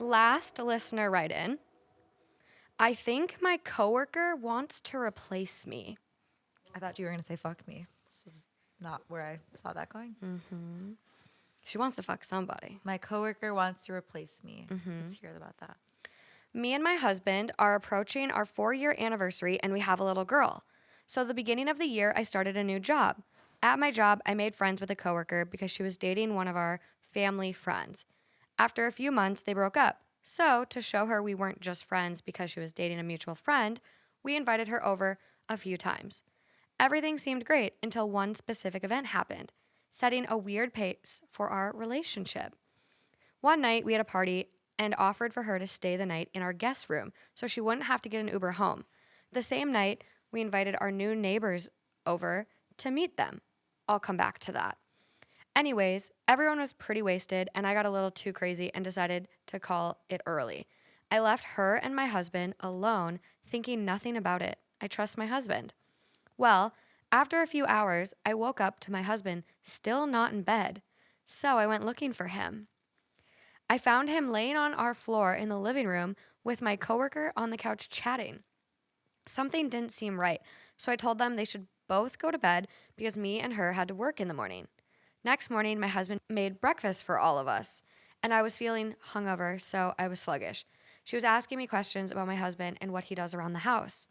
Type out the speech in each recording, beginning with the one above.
Last listener write-in. I think my coworker wants to replace me. I thought you were going to say fuck me. This is not where I saw that going. She wants to fuck somebody. My coworker wants to replace me. Let's hear about that. Me and my husband are approaching our 4-year anniversary and we have a little girl. So the beginning of the year, I started a new job. At my job, I made friends with a coworker because she was dating one of our family friends. After a few months, they broke up. So to show her we weren't just friends because she was dating a mutual friend, we invited her over a few times. Everything seemed great until one specific event happened, setting a weird pace for our relationship. One night, we had a party and offered for her to stay the night in our guest room so she wouldn't have to get an Uber home. The same night, we invited our new neighbors over to meet them. I'll come back to that. Anyways, everyone was pretty wasted and I got a little too crazy and decided to call it early. I left her and my husband alone, thinking nothing about it. I trust my husband. Well, after a few hours, I woke up to my husband still not in bed. So I went looking for him. I found him laying on our floor in the living room with my coworker on the couch chatting. Something didn't seem right, so I told them they should both go to bed because me and her had to work in the morning. Next morning, my husband made breakfast for all of us, and I was feeling hungover, so I was sluggish. She was asking me questions about my husband and what he does around the house.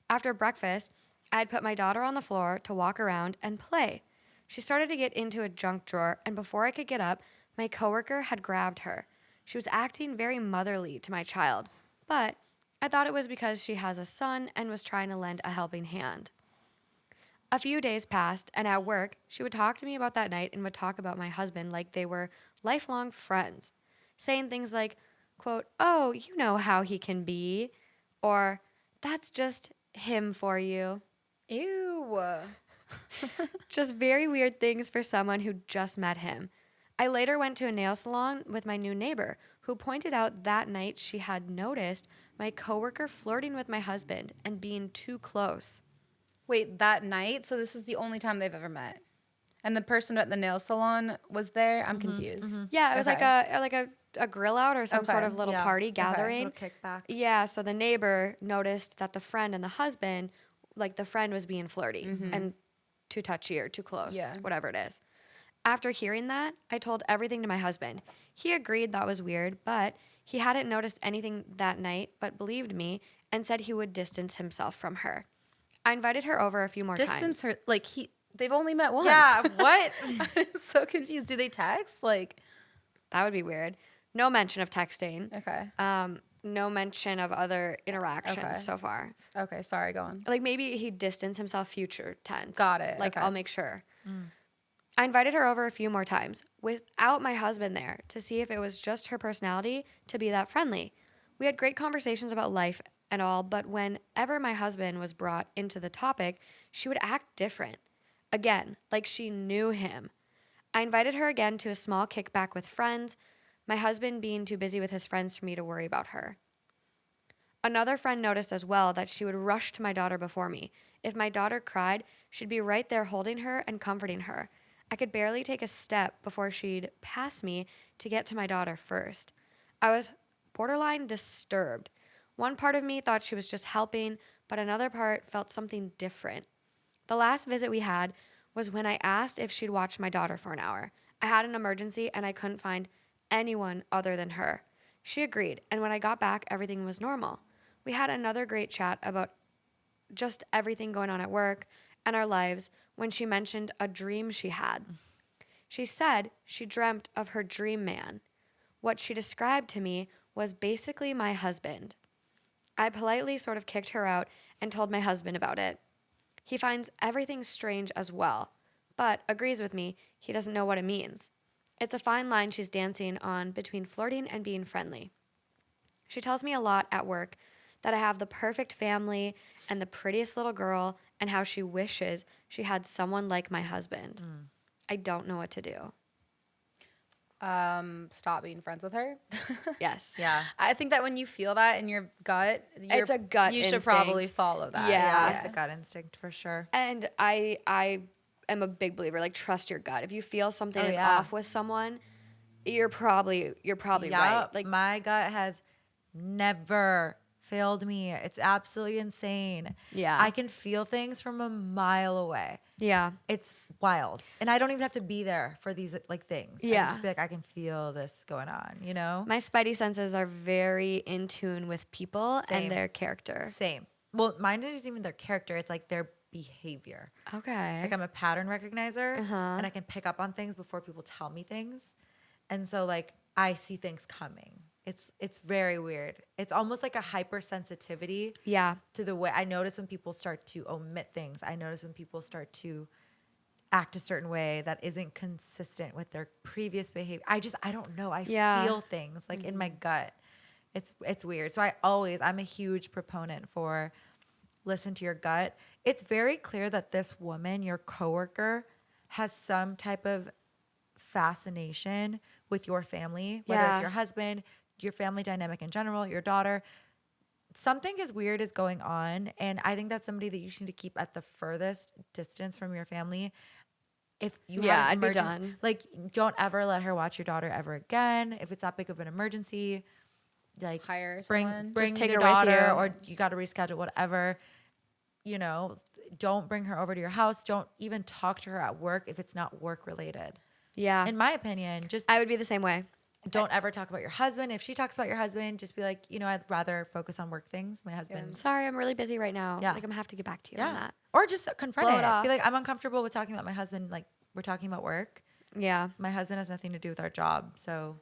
After breakfast, I had put my daughter on the floor to walk around and play. She started to get into a junk drawer, and before I could get up, my coworker had grabbed her. She was acting very motherly to my child, but I thought it was because she has a son and was trying to lend a helping hand. A few days passed, and at work, she would talk to me about that night and would talk about my husband like they were lifelong friends, saying things like, quote, "Oh, you know how he can be," or "That's just him for you." Ew. Just very weird things for someone who just met him. I later went to a nail salon with my new neighbor, who pointed out that night she had noticed my coworker flirting with my husband and being too close. Wait, that night? So this is the only time they've ever met. And the person at the nail salon was there? I'm confused. Yeah, it was Okay. like a grill out or some sort Okay. of little Yeah. party Okay. gathering. Little kickback. Yeah, so the neighbor noticed that the friend and the husband, like the friend was being flirty and too touchy or too close, Yeah. whatever it is. After hearing that, I told everything to my husband. He agreed that was weird, but he hadn't noticed anything that night, but believed me and said he would distance himself from her. I invited her over a few more Distance times. her, like they've only met once. Yeah, what? I'm so confused. Do they text? Like, That would be weird. No mention of texting. okay. No mention of other interactions Okay. so far. Okay, sorry, go on. Like maybe he distanced himself future tense. Got it, Like okay. I'll make sure. I invited her over a few more times without my husband there to see if it was just her personality to be that friendly. We had great conversations about life and all, but whenever my husband was brought into the topic, she would act different. Again, like she knew him. I invited her again to a small kickback with friends, my husband being too busy with his friends for me to worry about her. Another friend noticed as well that she would rush to my daughter before me. If my daughter cried, she'd be right there holding her and comforting her. I could barely take a step before she'd pass me to get to my daughter first. I was borderline disturbed. One part of me thought she was just helping, but another part felt something different. The last visit we had was when I asked if she'd watch my daughter for an hour. I had an emergency and I couldn't find anyone other than her. She agreed, and when I got back, everything was normal. We had another great chat about just everything going on at work and our lives when she mentioned a dream she had. She said she dreamt of her dream man. What she described to me was basically my husband. I politely sort of kicked her out and told my husband about it. He finds everything strange as well, but agrees with me he doesn't know what it means. It's a fine line she's dancing on between flirting and being friendly. She tells me a lot at work that I have the perfect family and the prettiest little girl and how she wishes she had someone like my husband. I don't know what to do. Stop being friends with her. Yes. Yeah. I think that when you feel that in your gut, It's a gut You should instinct. probably follow that. Yeah. Yeah, it's a gut instinct for sure. And I am a big believer, like trust your gut. If you feel something is yeah. off with someone, You're probably right. Like, my gut has never failed me. It's absolutely insane. Yeah. I can feel things from a mile away. yeah. It's wild. And I don't even have to be there for these like things. I Yeah. can just be like, I can feel this going on, you know? My spidey senses are very in tune with people Same. and their character. Same. Well, mine isn't even their character. It's like their behavior. Okay. Like I'm a pattern recognizer Uh-huh. and I can pick up on things before people tell me things. And so like I see things coming. It's very weird. It's almost like a hypersensitivity yeah. to the way I notice when people start to omit things. I notice when people start to act a certain way that isn't consistent with their previous behavior. I don't know. I Yeah. feel things like in my gut. It's weird. So I'm a huge proponent for listen to your gut. It's very clear that this woman, your coworker, has some type of fascination with your family, whether it's Yeah. your husband, your family dynamic in general, your daughter. Something is weird is going on. And I think that's somebody that you just need to keep at the furthest distance from your family. If you Yeah, have an I'd be emergen- done. like don't ever let her watch your daughter ever again. If it's that big of an emergency, like Hire bring someone. bring take your her with daughter you. or you got to reschedule whatever. You know, don't bring her over to your house. Don't even talk to her at work if it's not work related. Yeah. In my opinion, just I would be the same way. don't ever talk about your husband. If she talks about your husband, just be like, you know, I'd rather focus on work things. My husband, Sorry, I'm really busy right now. Yeah. Like, I'm gonna have to get back to you on yeah, that. or just confront Blow it it. off. Be like, I'm uncomfortable with talking about my husband. Like we're talking about work. Yeah. My husband has nothing to do with our job, so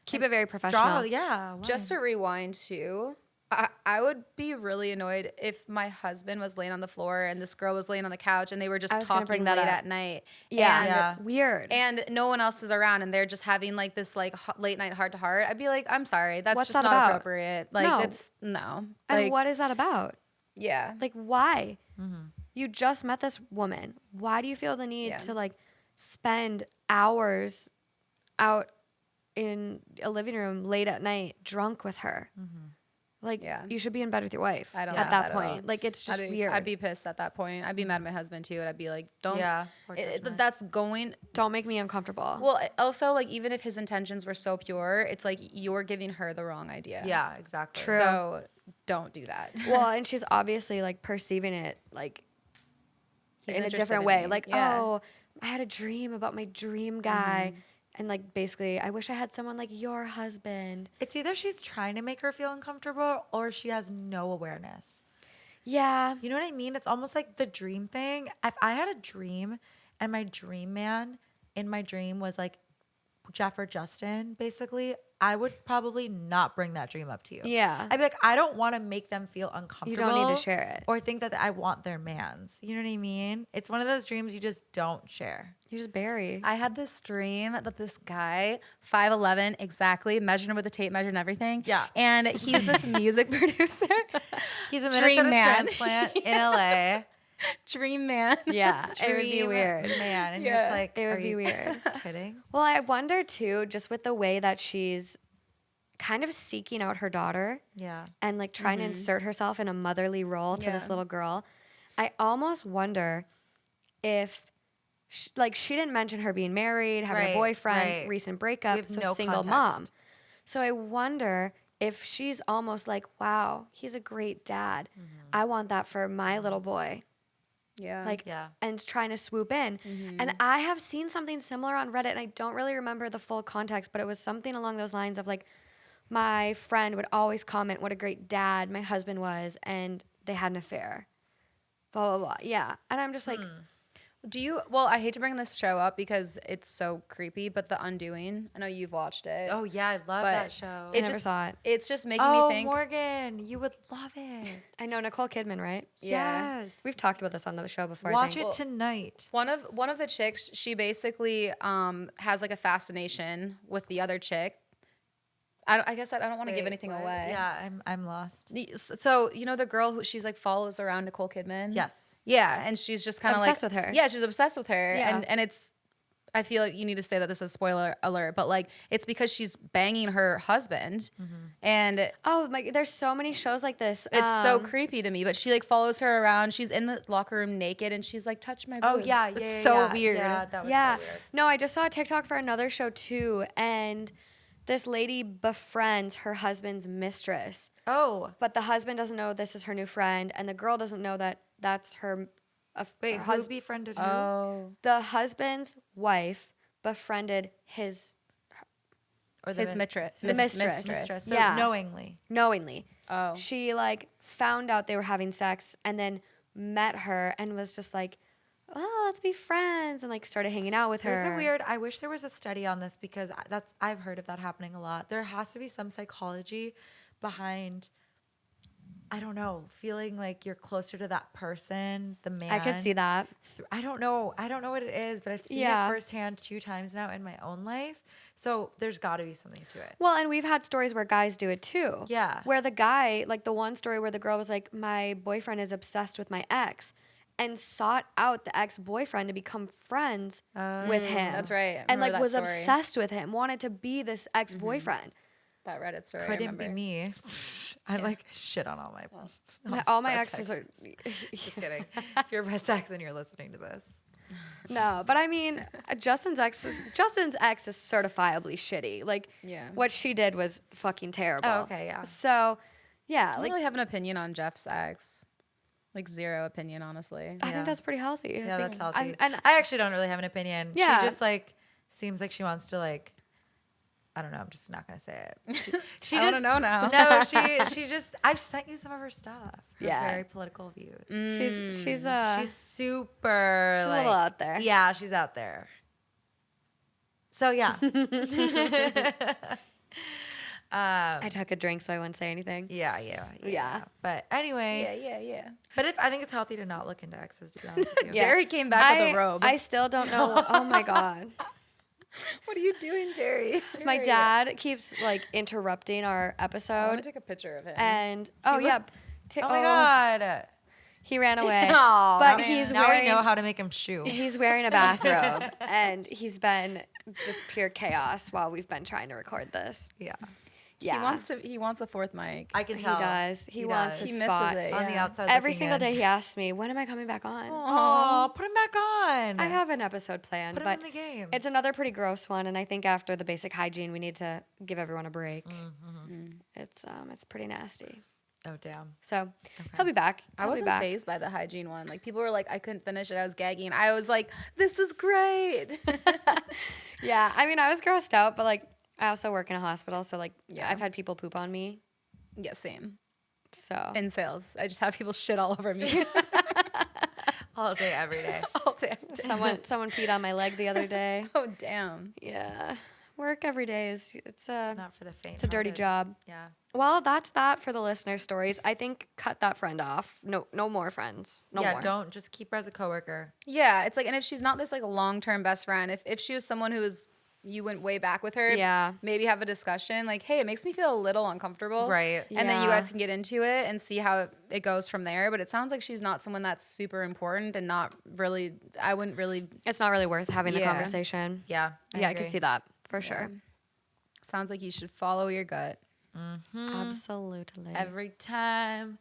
Keep it very professional. yeah. Just to rewind too, I would be really annoyed if my husband was laying on the floor and this girl was laying on the couch and they were just I was gonna talking bring late that up. at night. Yeah. And, Yeah. Weird. and no one else is around and they're just having like this like late night heart to heart. I'd be like, I'm sorry, that's What's just that not about? appropriate. Like No. it's no. and Like what is that about? yeah. Like, why? Mm-hmm. You just met this woman. Why do you feel the need Yeah. to like spend hours out in a living room late at night drunk with her? Like, Yeah. you should be in bed with your wife I don't at like that that at all. point. Like, it's just I'd be, weird. I'd be pissed at that point. I'd be mad at my husband too, and I'd be like, "Don't." Yeah, poor judgment. That's going. Don't make me uncomfortable. Well, also like even if his intentions were so pure, it's like you're giving her the wrong idea. Yeah, exactly. True. So don't do that. Well, and she's obviously like perceiving it like He's in a interested different in way. me. Like, Yeah. oh, I had a dream about my dream guy. And like basically, I wish I had someone like your husband. It's either she's trying to make her feel uncomfortable or she has no awareness. Yeah. You know what I mean? It's almost like the dream thing. If I had a dream and my dream man in my dream was like Jeff or Justin, basically, I would probably not bring that dream up to you. Yeah. I'd be like, I don't want to make them feel uncomfortable. You don't need to share it. Or think that I want their mans. You know what I mean? It's one of those dreams you just don't share. You just bury. I had this dream that this guy, 5'11", exactly, measured him with a tape measure and everything. Yeah. And he's this music producer. He's a Dream Minnesota man. transplant in LA. Dream man. Yeah. It would be Dream weird. man. And you're Yeah. just like, It would are be you weird. kidding? Well, I wonder too, just with the way that she's kind of seeking out her daughter Yeah. and like trying to insert herself in a motherly role to this Yeah. little girl. I almost wonder if, she didn't mention her being married, having Right, a boyfriend, right. recent We breakup, have so no single context. mom. So I wonder if she's almost like, wow, he's a great dad. I want that for my little boy. Yeah. Like, Yeah. and trying to swoop in. And I have seen something similar on Reddit, and I don't really remember the full context, but it was something along those lines of like, my friend would always comment what a great dad my husband was, and they had an affair. Blah, blah, blah. Yeah. And I'm just like, Do you? Well, I hate to bring this show up because it's so creepy, but The Undoing. I know you've watched it. Oh, yeah. I love But that show. I never saw it. It's just making Oh, me think. Morgan, you would love it. I know Nicole Kidman, right? Yeah. Yes. We've talked about this on the show before. I Watch think. it tonight. One of the chicks, she basically has like a fascination with the other chick. I guess I don't want to give Wait, anything what? away. Yeah, I'm lost. So you know the girl who she's like follows around Nicole Kidman. Yes. Yeah, and she's just kind of like Obsessed with her. Yeah, she's obsessed with her, Yeah. and it's I feel like you need to say that this is spoiler alert, but like it's because she's banging her husband, and Oh my, there's so many shows like this. it's so creepy to me. But she like follows her around. She's in the locker room naked, and she's like, "Touch my boobs." It's so weird. Yeah, that was Yeah. so weird. No, I just saw a TikTok for another show too, and this lady befriends her husband's mistress, Oh, but the husband doesn't know this is her new friend, and the girl doesn't know that that's her. wait, her who befriended who? Oh, The husband's wife befriended his Or his mistress. mistress. So Yeah. knowingly. knowingly. Oh, She like found out they were having sex and then met her and was just like, "Oh, let's be friends," and like started hanging out with her. There's a weird. I wish there was a study on this because I've heard of that happening a lot. There has to be some psychology behind. I don't know, feeling like you're closer to that person, the man. I could see that. I don't know what it is, but I've seen Yeah. it firsthand 2 times now in my own life. So there's got to be something to it. Well, and we've had stories where guys do it too. Yeah. Where the guy, like the one story where the girl was like, "My boyfriend is obsessed with my ex," and sought out the ex-boyfriend to become friends with him. that's right. I And remember like that was story. obsessed with him, wanted to be this ex-boyfriend. that Reddit story. I Couldn't be remember. me. I like shit on all my. All my red exes are. Just kidding. If you're Red Sox and you're listening to this. No, but I mean, Justin's ex is certifiably shitty. Like, Yeah. what she did was fucking terrible. Oh, okay, yeah. So, yeah, I don't like really have an opinion on Jeff's ex. Like zero opinion, honestly. I Yeah. think that's pretty healthy. Yeah, that's healthy. And I actually don't really have an opinion. Yeah. She just like seems like she wants to like. I don't know. I'm just not gonna say it. She I just, wanna know now. No, she just. I've sent you some of her stuff. Her Yeah. very political views. she's She's super. she's a like, little out there. Yeah, she's out there. So yeah. I took a drink, so I wouldn't say anything. Yeah. But anyway, Yeah. but I think it's healthy to not look into exes. To be honest with you. Yeah. Jerry came back with a robe. I still don't know. Oh my god. What are you doing, Jerry? My dad keeps like interrupting our I want episode, to take a picture of him. and oh yeah, Oh my god. he ran away. Aw, but man. he's Now wearing we know how to make him shoe. he's wearing a bathrobe, and he's been just pure chaos while we've been trying to record this. Yeah. Yeah, He wants a fourth mic. I can tell. He does. He wants does. a He spot. misses it. On the Yeah. outside. Every looking single in. day he asks me, "When am I coming back on?" Oh, put him back on. I have an episode planned, Put him but in the game. it's another pretty gross one, and I think after the basic hygiene, we need to give everyone a break. It's pretty nasty. Oh damn. So he'll be back. I He'll be wasn't back. phased by the hygiene one. Like people were like, I couldn't finish it. I was gagging. I was like, this is great. Yeah, I mean, I was grossed out, but like, I also work in a hospital, so like, Yeah. I've had people poop on me. Yeah, same. So In sales, I just have people shit all over me All day, every day. all day. someone peed on my leg the other day. Oh damn. Yeah, work every day is It's not for the faint. it's a dirty job. Yeah. Well, that's that for the listener stories. I think cut that friend off. No more friends. No yeah. more. Don't just keep her as a coworker. Yeah, it's like, and if she's not this like long term best friend, if she was someone who was you went way back with her, Yeah. maybe have a discussion like, hey, it makes me feel a little uncomfortable, Right. And then you Yeah. guys can get into it and see how it goes from there. But it sounds like she's not someone that's super important and not really. I wouldn't really. It's not really worth having the Yeah. conversation. Yeah. Yeah, I could agree. see that for sure. Sounds like you should follow your gut. Absolutely. Every time.